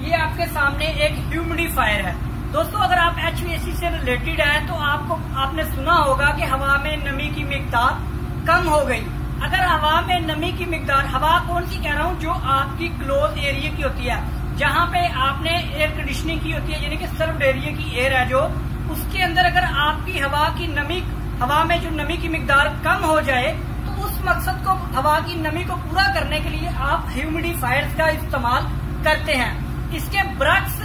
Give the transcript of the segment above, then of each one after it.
ये आपके सामने एक ह्यूमिडिफायर है। दोस्तों अगर आप HVAC से रिलेटेड हैं तो आपने सुना होगा कि हवा में नमी की मिकदार कम हो गई। अगर हवा में नमी की मिकदार, हवा कौन सी कह रहा हूँ, जो आपकी क्लोज एरिया की होती है, जहाँ पे आपने एयर कंडीशनिंग की होती है, यानी कि सर्व्ड एरिया की एयर है जो, उसके अंदर अगर आपकी हवा में जो नमी की मिकदार कम हो जाए तो उस मकसद को, हवा की नमी को पूरा करने के लिए आप ह्यूमिडिफायर्स का इस्तेमाल करते हैं। इसके बरक्स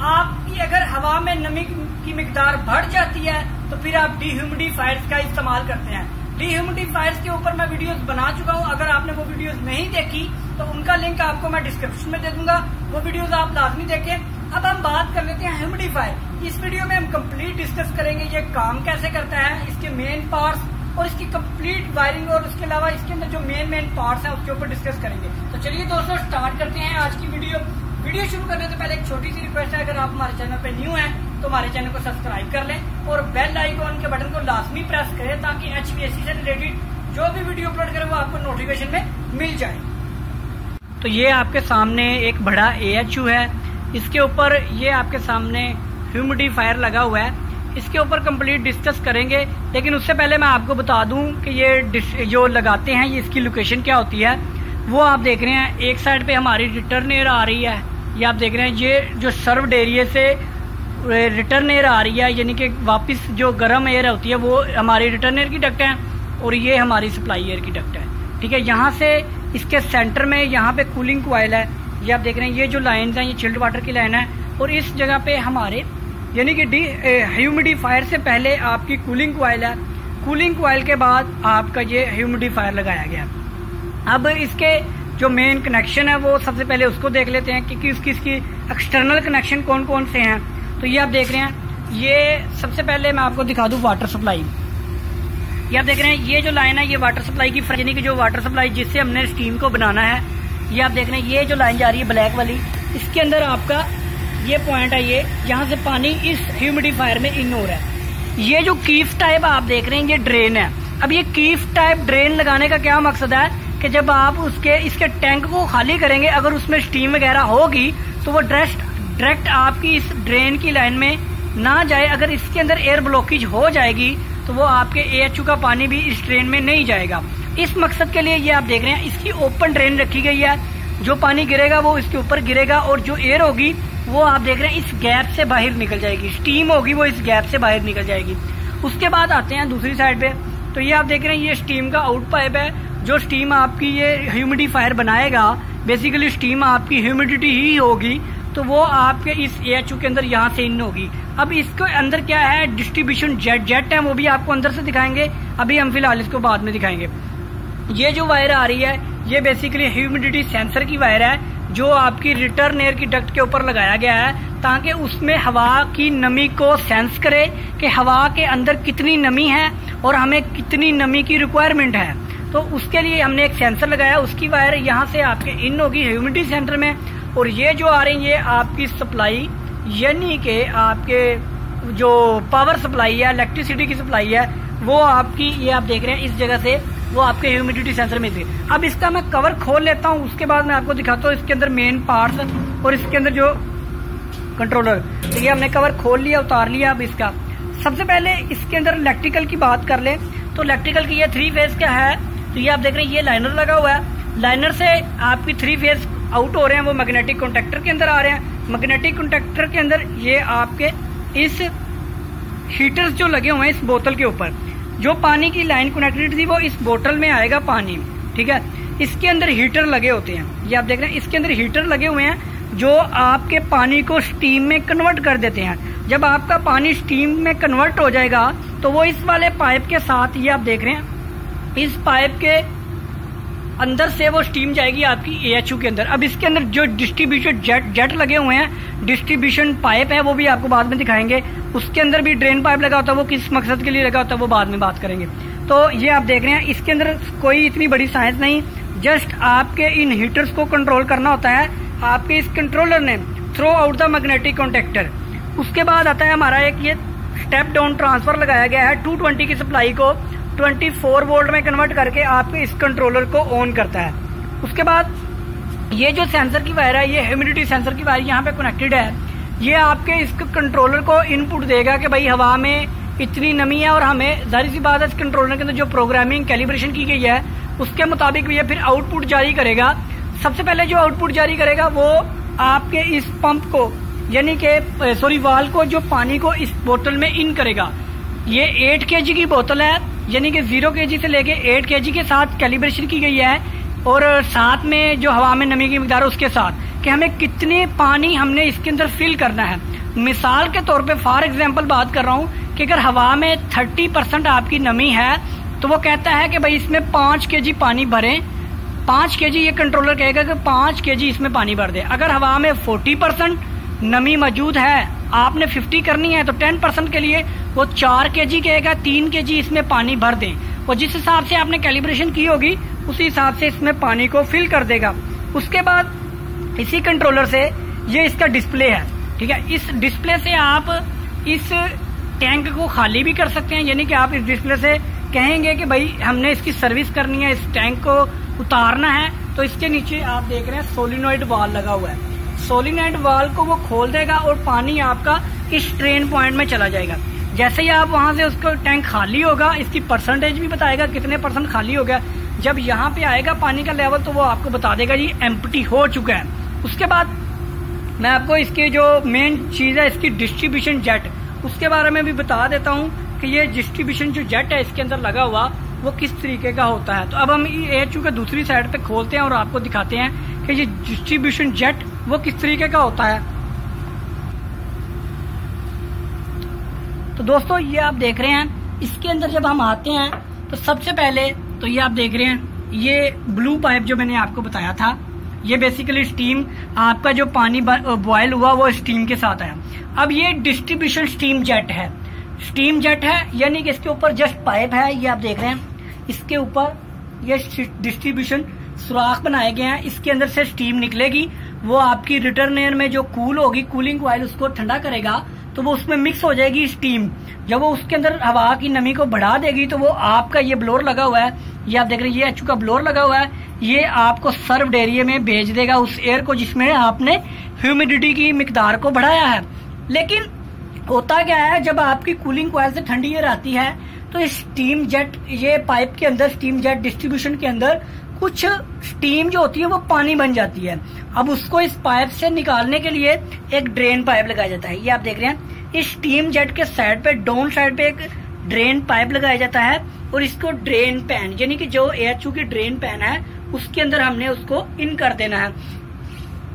आपकी अगर हवा में नमी की मिकदार बढ़ जाती है तो फिर आप डिह्यूमिडिफायर्स का इस्तेमाल करते हैं। डिह्यूमिडिफायर्स के ऊपर मैं वीडियोस बना चुका हूं, अगर आपने वो वीडियोस नहीं देखी तो उनका लिंक आपको मैं डिस्क्रिप्शन में दे दूंगा, वो वीडियोस आप लाजमी देखें। अब हम बात कर लेते हैं ह्यूमिडिफायर। इस वीडियो में हम कंप्लीट डिस्कस करेंगे ये काम कैसे करता है, इसके मेन पार्ट्स और इसकी कंप्लीट वायरिंग, और उसके अलावा इसके अंदर जो मेन पार्ट्स हैं उसके ऊपर डिस्कस करेंगे। तो चलिए दोस्तों स्टार्ट करते हैं आज की वीडियो शुरू करने से पहले एक छोटी सी रिक्वेस्ट है, अगर आप हमारे चैनल पे न्यू हैं तो हमारे चैनल को सब्सक्राइब कर लें और बेल आइकॉन के बटन को लाजमी प्रेस करें ताकि HVAC से रिलेटेड जो भी वीडियो अपलोड करें वो आपको नोटिफिकेशन में मिल जाए। तो ये आपके सामने एक बड़ा AHU है, इसके ऊपर ये आपके सामने ह्यूमिडिफायर लगा हुआ है, इसके ऊपर कंप्लीट डिस्कस करेंगे। लेकिन उससे पहले मैं आपको बता दूं कि ये जो लगाते हैं ये इसकी लोकेशन क्या होती है, वो आप देख रहे हैं। एक साइड पे हमारी रिटर्न एयर आ रही है, ये आप देख रहे हैं, ये जो सर्व्ड एरिया से रिटर्न एयर आ रही है, यानी कि वापस जो गर्म एयर होती है वो हमारी रिटर्न एयर की डक्ट है और ये हमारी सप्लाई एयर की डक्ट है। ठीक है, यहाँ से इसके सेंटर में यहाँ पे कूलिंग कॉइल है, ये आप देख रहे हैं, ये जो लाइन्स हैं ये चिल्ड वाटर की लाइन है, और इस जगह पे हमारे यानी कि ह्यूमिडिफायर से पहले आपकी कूलिंग कॉइल है, कूलिंग कॉइल के बाद आपका ये ह्यूमिडिफायर लगाया गया। अब इसके जो मेन कनेक्शन है वो सबसे पहले उसको देख लेते हैं कि इसकी एक्सटर्नल कनेक्शन कौन कौन से हैं। तो ये आप देख रहे हैं, ये सबसे पहले मैं आपको दिखा दूं वाटर सप्लाई। ये आप देख रहे हैं, ये जो लाइन है ये वाटर सप्लाई की, यानी कि जो वाटर सप्लाई जिससे हमने स्टीम को बनाना है, ये आप देख रहे हैं, ये जो लाइन जा रही है ब्लैक वाली, इसके अंदर आपका ये पॉइंट है, ये यहाँ से पानी इस ह्यूमिडिफायर में इन हो रहा है। ये जो कीफ टाइप आप देख रहे हैं ये ड्रेन है। अब ये कीफ टाइप ड्रेन लगाने का क्या मकसद है कि जब आप इसके टैंक को खाली करेंगे, अगर उसमें स्टीम वगैरह होगी तो वो डायरेक्ट आपकी इस ड्रेन की लाइन में ना जाए। अगर इसके अंदर एयर ब्लॉकेज हो जाएगी तो वो आपके AHU का पानी भी इस ड्रेन में नहीं जाएगा। इस मकसद के लिए ये आप देख रहे हैं, इसकी ओपन ड्रेन रखी गई है, जो पानी गिरेगा वो इसके ऊपर गिरेगा और जो एयर होगी वो आप देख रहे हैं इस गैप से बाहर निकल जाएगी, स्टीम होगी वो इस गैप से बाहर निकल जाएगी। उसके बाद आते हैं दूसरी साइड पे, तो ये आप देख रहे हैं ये स्टीम का आउट पाइप है, जो स्टीम आपकी ये ह्यूमिडिफायर बनाएगा, बेसिकली स्टीम आपकी ह्यूमिडिटी ही होगी, तो वो आपके इस AHU के अंदर यहाँ से इन होगी। अब इसके अंदर क्या है, डिस्ट्रीब्यूशन जेट है, वो भी आपको अंदर से दिखाएंगे, अभी हम फिलहाल इसको बाद में दिखाएंगे। ये जो वायर आ रही है ये बेसिकली ह्यूमिडिटी सेंसर की वायर है, जो आपकी रिटर्न एयर की डक्ट के ऊपर लगाया गया है ताकि उसमें हवा की नमी को सेंस करे कि हवा के अंदर कितनी नमी है और हमें कितनी नमी की रिक्वायरमेंट है। तो उसके लिए हमने एक सेंसर लगाया, उसकी वायर यहाँ से आपके इन होगी ह्यूमिडिटी सेंटर में, और ये जो आ रही है आपकी सप्लाई, यानी कि आपके जो पावर सप्लाई है, इलेक्ट्रिसिटी की सप्लाई है, वो आपकी ये आप देख रहे हैं इस जगह से वो आपके ह्यूमिडिटी सेंसर में थी। अब इसका मैं कवर खोल लेता हूँ, उसके बाद मैं आपको दिखाता हूँ इसके अंदर मेन पार्ट्स और इसके अंदर जो कंट्रोलर। तो ये हमने कवर खोल लिया, उतार लिया। अब इसका सबसे पहले इसके अंदर इलेक्ट्रिकल की बात कर ले तो इलेक्ट्रिकल की ये 3 फेज का है। तो ये आप देख रहे हैं ये लाइनर लगा हुआ है, लाइनर से आपकी 3 फेज आउट हो रहे हैं, वो मैग्नेटिक कॉन्टेक्टर के अंदर आ रहे हैं। मैग्नेटिक कॉन्टेक्टर के अंदर ये आपके इस हीटर्स जो लगे हुए हैं इस बोतल के ऊपर, जो पानी की लाइन कनेक्टेड थी वो इस बोतल में आएगा पानी। ठीक है, इसके अंदर हीटर लगे होते हैं, ये आप देख रहे हैं इसके अंदर हीटर लगे हुए हैं जो आपके पानी को स्टीम में कन्वर्ट कर देते हैं। जब आपका पानी स्टीम में कन्वर्ट हो जाएगा तो वो इस वाले पाइप के साथ, ये आप देख रहे हैं इस पाइप के अंदर से वो स्टीम जाएगी आपकी AHU के अंदर। अब इसके अंदर जो डिस्ट्रीब्यूशन जेट लगे हुए हैं, डिस्ट्रीब्यूशन पाइप है, वो भी आपको बाद में दिखाएंगे। उसके अंदर भी ड्रेन पाइप लगा होता है, वो किस मकसद के लिए लगा होता है वो बाद में बात करेंगे। तो ये आप देख रहे हैं इसके अंदर कोई इतनी बड़ी साइंस नहीं, जस्ट आपके इन हीटर्स को कंट्रोल करना होता है आपके इस कंट्रोलर ने through out the magnetic contactor. उसके बाद आता है हमारा एक ये स्टेप डाउन ट्रांसफर लगाया गया है, 220 की सप्लाई को 24 वोल्ट में कन्वर्ट करके आपके इस कंट्रोलर को ऑन करता है। उसके बाद ये जो सेंसर की वायर है, ये ह्यूमिडिटी सेंसर की वायर यहाँ पे कनेक्टेड है। ये आपके इस कंट्रोलर को इनपुट देगा कि भाई हवा में इतनी नमी है, और हमें जाहिर सी बात है इस कंट्रोलर के अंदर जो प्रोग्रामिंग कैलिब्रेशन की गई है उसके मुताबिक ये फिर आउटपुट जारी करेगा। सबसे पहले जो आउटपुट जारी करेगा वो आपके इस पंप को, यानी कि वाल्व को, जो पानी को इस बोतल में इन करेगा। ये 8 kg की बोतल है, यानी कि 0 kg से लेके 8 kg के साथ कैलिब्रेशन की गई है, और साथ में जो हवा में नमी की मिकदार उसके साथ कि हमें कितने पानी हमने इसके अंदर फिल करना है। मिसाल के तौर पे फॉर एग्जांपल बात कर रहा हूँ कि अगर हवा में 30% आपकी नमी है तो वो कहता है कि भाई इसमें 5 kg पानी भरें। 5 kg ये कंट्रोलर कहेगा कि 5 kg इसमें पानी भर दे। अगर हवा में 40% नमी मौजूद है, आपने 50 करनी है, तो 10% के लिए वो 4 kg कहेगा, 3 kg इसमें पानी भर दें। और जिस हिसाब से आपने कैलिब्रेशन की होगी उसी हिसाब से इसमें पानी को फिल कर देगा। उसके बाद इसी कंट्रोलर से ये इसका डिस्प्ले है, ठीक है। इस डिस्प्ले से आप इस टैंक को खाली भी कर सकते हैं, यानी कि आप इस डिस्प्ले से कहेंगे कि भाई हमने इसकी सर्विस करनी है, इस टैंक को उतारना है, तो इसके नीचे आप देख रहे हैं सोलिनॉइड वाल्व लगा हुआ है। सोलिनॉइड वाल्व को वो खोल देगा और पानी आपका इस ड्रेन पॉइंट में चला जाएगा। जैसे ही आप वहां से उसको टैंक खाली होगा, इसकी परसेंटेज भी बताएगा कितने % खाली हो गया। जब यहाँ पे आएगा पानी का लेवल तो वो आपको बता देगा जी एम्प्टी हो चुका है। उसके बाद मैं आपको इसकी जो मेन चीज है, इसकी डिस्ट्रीब्यूशन जेट, उसके बारे में भी बता देता हूँ कि ये डिस्ट्रीब्यूशन जो जेट है इसके अंदर लगा हुआ वो किस तरीके का होता है। तो अब हम AHU के दूसरी साइड पे खोलते हैं और आपको दिखाते हैं कि ये डिस्ट्रीब्यूशन जेट वो किस तरीके का होता है। तो दोस्तों ये आप देख रहे हैं, इसके अंदर जब हम आते हैं तो सबसे पहले तो ये आप देख रहे हैं, ये ब्लू पाइप जो मैंने आपको बताया था, ये बेसिकली स्टीम, आपका जो पानी बॉयल हुआ वो स्टीम के साथ है। अब ये डिस्ट्रीब्यूशन स्टीम जेट है। स्टीम जेट है यानी कि इसके ऊपर जस्ट पाइप है, ये आप देख रहे हैं, इसके ऊपर ये डिस्ट्रीब्यूशन सुराख बनाए गए हैं। इसके अंदर से स्टीम निकलेगी, वो आपकी रिटर्न एयर में जो कूल होगी, कूलिंग कॉइल उसको ठंडा करेगा, तो वो उसमें मिक्स हो जाएगी स्टीम। जब वो उसके अंदर हवा की नमी को बढ़ा देगी तो वो आपका ये ब्लोअर लगा हुआ है, ये आप देख रहे हैं, ये AHU का ब्लोअर लगा हुआ है, ये आपको सर्व्ड एरिया में भेज देगा उस एयर को जिसमें आपने ह्यूमिडिटी की मिकदार को बढ़ाया है। लेकिन होता क्या है, जब आपकी कूलिंग कॉइल से ठंडी एयर आती है तो स्टीम जेट, ये पाइप के अंदर स्टीम जेट डिस्ट्रीब्यूशन के अंदर कुछ स्टीम जो होती है वो पानी बन जाती है। अब उसको इस पाइप से निकालने के लिए एक ड्रेन पाइप लगाया जाता है। ये आप देख रहे हैं, इस स्टीम जेट के साइड पे, डाउन साइड पे एक ड्रेन पाइप लगाया जाता है, और इसको ड्रेन पैन, यानी कि जो AHU की ड्रेन पैन है उसके अंदर हमने उसको इन कर देना है।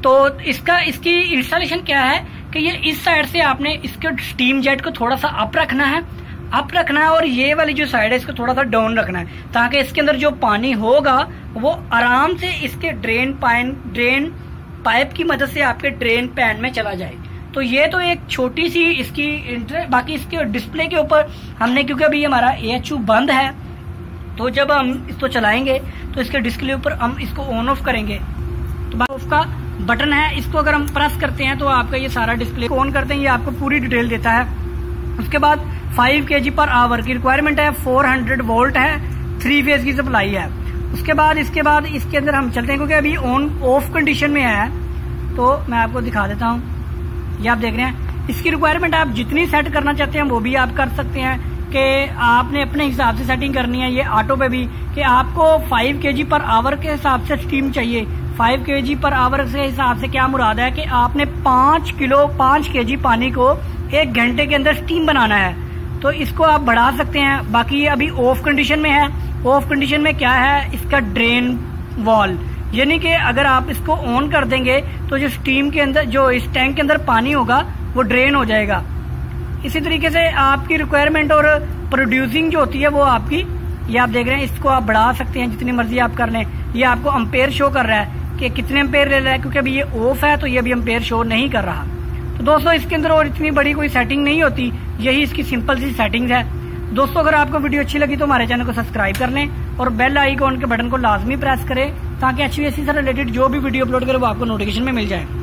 तो इसकी इंस्टॉलेशन क्या है कि ये इस साइड से आपने इसके स्टीम जेट को थोड़ा सा अप रखना है, और ये वाली जो साइड है इसको थोड़ा सा डाउन रखना है, ताकि इसके अंदर जो पानी होगा वो आराम से इसके ड्रेन पाइप की मदद से आपके ड्रेन पैन में चला जाए। तो ये तो एक छोटी सी इसकी बाकी इसके डिस्प्ले के ऊपर हमने, क्योंकि अभी हमारा AHU बंद है, तो जब हम इसको चलाएंगे तो इसके डिस्प्ले ऊपर हम इसको ऑन ऑफ करेंगे, तो ऑफ का बटन है, इसको अगर हम प्रेस करते हैं तो आपका ये सारा डिस्प्ले ऑन करते हैं, ये आपको पूरी डिटेल देता है। उसके बाद 5 kg/h की रिक्वायरमेंट है, 400 वोल्ट है, 3 फेज की सप्लाई है। उसके बाद इसके अंदर हम चलते हैं, क्योंकि अभी ऑन ऑफ कंडीशन में है, तो मैं आपको दिखा देता हूँ। ये आप देख रहे हैं, इसकी रिक्वायरमेंट आप जितनी सेट करना चाहते हैं वो भी आप कर सकते हैं, कि आपने अपने हिसाब से सेटिंग करनी है। ये ऑटो पे भी कि आपको 5 kg/h के हिसाब से स्टीम चाहिए। 5 kg/h के हिसाब से क्या मुराद है कि आपने 5 kg पानी को 1 घंटे के अंदर स्टीम बनाना है, तो इसको आप बढ़ा सकते हैं। बाकी ये अभी ऑफ कंडीशन में है। ऑफ कंडीशन में क्या है, इसका ड्रेन वॉल, यानी कि अगर आप इसको ऑन कर देंगे तो जो स्टीम के अंदर, जो इस टैंक के अंदर पानी होगा वो ड्रेन हो जाएगा। इसी तरीके से आपकी रिक्वायरमेंट और प्रोड्यूसिंग जो होती है वो आपकी, ये आप देख रहे हैं, इसको आप बढ़ा सकते हैं जितनी मर्जी आप कर लें। ये आपको अम्पेयर शो कर रहा है कि कितने अम्पेयर ले रहा है, क्योंकि अभी ये ऑफ है तो ये अभी अम्पेयर शो नहीं कर रहा। तो दोस्तों इसके अंदर और इतनी बड़ी कोई सेटिंग नहीं होती, यही इसकी सिंपल सी सेटिंग्स है। दोस्तों अगर आपको वीडियो अच्छी लगी तो हमारे चैनल को सब्सक्राइब कर लें और बेल आइकॉन के बटन को लाजमी प्रेस करें, ताकि HVAC से रिलेटेड जो भी वीडियो अपलोड करें वो आपको नोटिफिकेशन में मिल जाए।